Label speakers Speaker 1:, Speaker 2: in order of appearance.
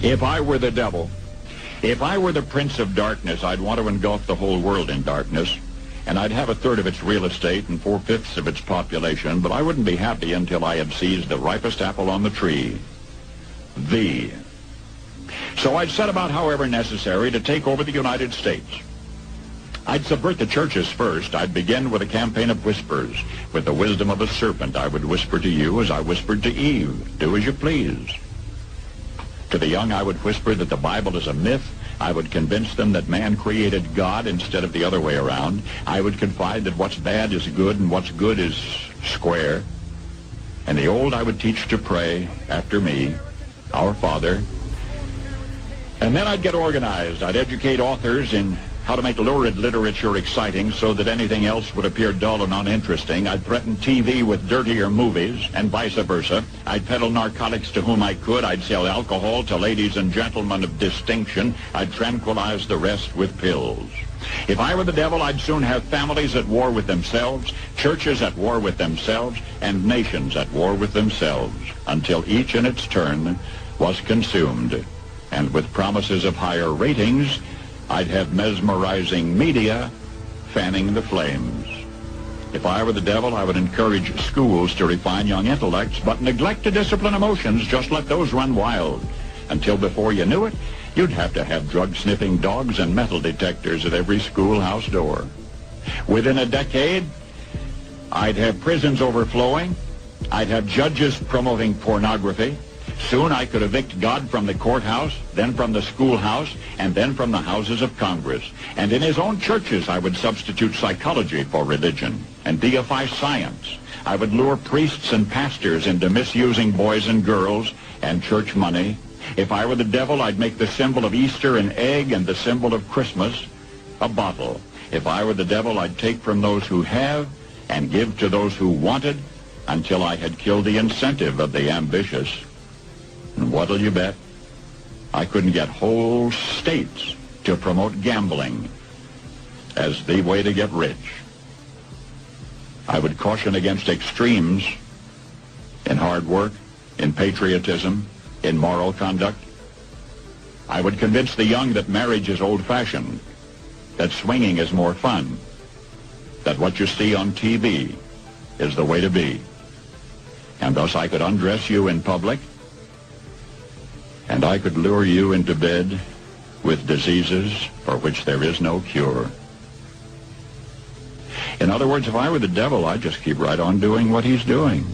Speaker 1: If I were the devil, if I were the prince of darkness, I'd want to engulf the whole world in darkness, and I'd have a third of its real estate and 4/5 of its population, but I wouldn't be happy until I had seized the ripest apple on the tree, thee. So I'd set about, however necessary, to take over the United States. I'd subvert the churches first. I'd begin with a campaign of whispers. With the wisdom of a serpent, I would whisper to you as I whispered to Eve, do as you please. To the young, I would whisper that the Bible is a myth. I would convince them that man created God instead of the other way around. I would confide that what's bad is good and what's good is square. And the old, I would teach to pray after me, Our Father. And then I'd get organized. I'd educate authors in how to make lurid literature exciting so that anything else would appear dull and uninteresting. I'd threaten TV with dirtier movies and vice versa. I'd peddle narcotics to whom I could. I'd sell alcohol to ladies and gentlemen of distinction. I'd tranquilize the rest with pills. If I were the devil, I'd soon have families at war with themselves, churches at war with themselves, and nations at war with themselves, until each in its turn was consumed. And with promises of higher ratings, I'd have mesmerizing media fanning the flames. If I were the devil, I would encourage schools to refine young intellects, but neglect to discipline emotions. Just let those run wild. Until before you knew it, you'd have to have drug-sniffing dogs and metal detectors at every schoolhouse door. Within a decade, I'd have prisons overflowing. I'd have judges promoting pornography. Soon I could evict God from the courthouse, then from the schoolhouse, and then from the houses of Congress. And in his own churches, I would substitute psychology for religion and deify science. I would lure priests and pastors into misusing boys and girls and church money. If I were the devil, I'd make the symbol of Easter an egg and the symbol of Christmas a bottle. If I were the devil, I'd take from those who have and give to those who wanted until I had killed the incentive of the ambitious. And what'll you bet? I couldn't get whole states to promote gambling as the way to get rich. I would caution against extremes in hard work, in patriotism, in moral conduct. I would convince the young that marriage is old-fashioned, that swinging is more fun, that what you see on TV is the way to be. And thus I could undress you in public, and I could lure you into bed with diseases for which there is no cure. In other words, if I were the devil, I'd just keep right on doing what he's doing.